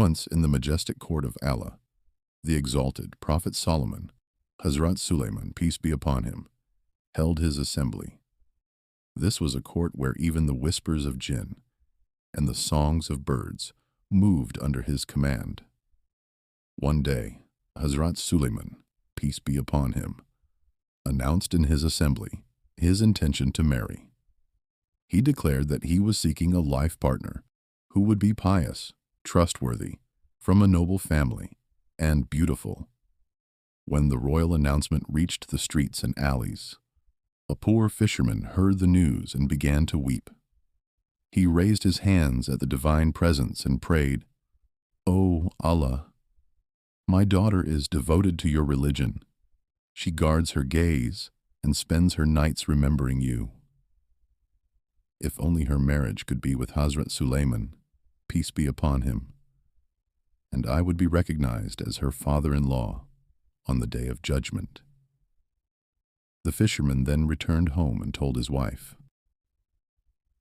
Once in the majestic court of Allah, the exalted Prophet Solomon, Hazrat Suleman, peace be upon him, held his assembly. This was a court where even the whispers of jinn and the songs of birds moved under his command. One day, Hazrat Suleman, peace be upon him, announced in his assembly his intention to marry. He declared that he was seeking a life partner who would be pious, trustworthy, from a noble family, and beautiful. When the royal announcement reached the streets and alleys, a poor fisherman heard the news and began to weep. He raised his hands at the divine presence and prayed, "O Allah, my daughter is devoted to your religion. She guards her gaze and spends her nights remembering you. If only her marriage could be with Hazrat Suleman, peace be upon him, and I would be recognized as her father-in-law on the day of judgment." The fisherman then returned home and told his wife.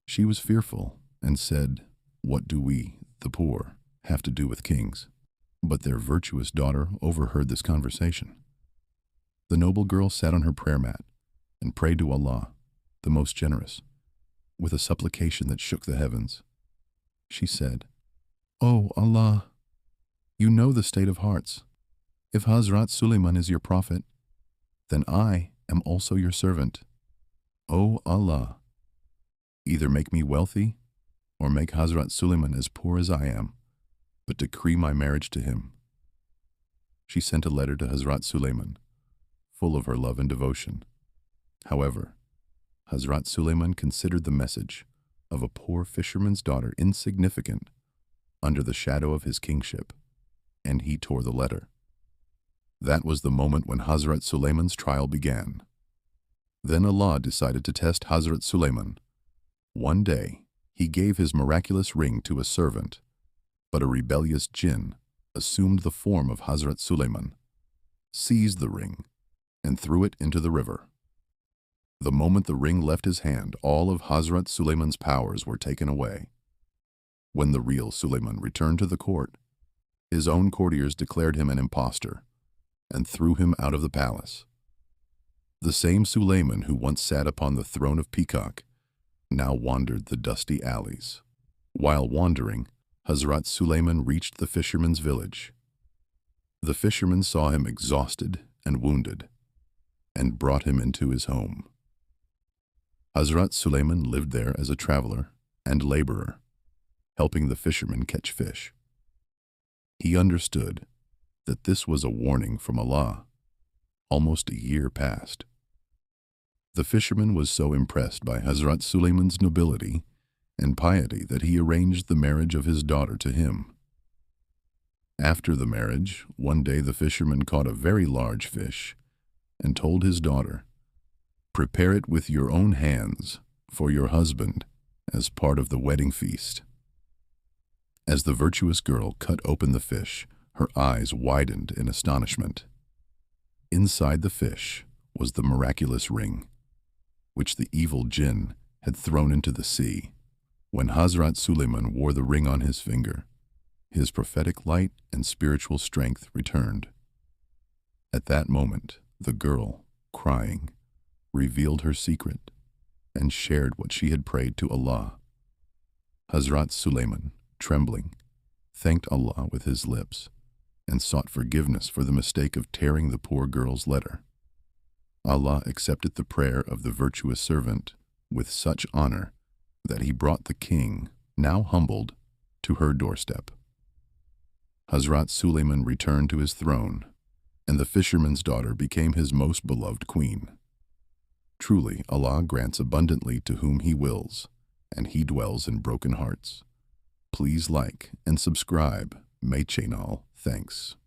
She was fearful and said, "What do we, the poor, have to do with kings?" But their virtuous daughter overheard this conversation. The noble girl sat on her prayer mat and prayed to Allah, the most generous, with a supplication that shook the heavens. She said, "O Allah, you know the state of hearts. If Hazrat Suleman is your prophet, then I am also your servant. O Allah, either make me wealthy or make Hazrat Suleman as poor as I am, but decree my marriage to him." She sent a letter to Hazrat Suleman, full of her love and devotion. However, Hazrat Suleman considered the message of a poor fisherman's daughter insignificant under the shadow of his kingship, and he tore the letter. That was the moment when Hazrat Suleman's trial began. Then Allah decided to test Hazrat Suleman. One day, he gave his miraculous ring to a servant, but a rebellious jinn assumed the form of Hazrat Suleman, seized the ring, and threw it into the river. The moment the ring left his hand, all of Hazrat Suleman's powers were taken away. When the real Suleman returned to the court, his own courtiers declared him an impostor and threw him out of the palace. The same Suleman who once sat upon the throne of peacock now wandered the dusty alleys. While wandering, Hazrat Suleman reached the fisherman's village. The fisherman saw him exhausted and wounded and brought him into his home. Hazrat Suleman lived there as a traveler and laborer, helping the fisherman catch fish. He understood that this was a warning from Allah. Almost a year passed. The fisherman was so impressed by Hazrat Suleman's nobility and piety that he arranged the marriage of his daughter to him. After the marriage, one day the fisherman caught a very large fish and told his daughter, "Prepare it with your own hands for your husband as part of the wedding feast." As the virtuous girl cut open the fish, her eyes widened in astonishment. Inside the fish was the miraculous ring, which the evil jinn had thrown into the sea. When Hazrat Suleman wore the ring on his finger, his prophetic light and spiritual strength returned. At that moment, the girl, crying, revealed her secret and shared what she had prayed to Allah. Hazrat Suleman, trembling, thanked Allah with his lips and sought forgiveness for the mistake of tearing the poor girl's letter. Allah accepted the prayer of the virtuous servant with such honor that he brought the king, now humbled, to her doorstep. Hazrat Suleman returned to his throne, and the fisherman's daughter became his most beloved queen. Truly, Allah grants abundantly to whom He wills, and He dwells in broken hearts. Please like and subscribe my channel. Thanks.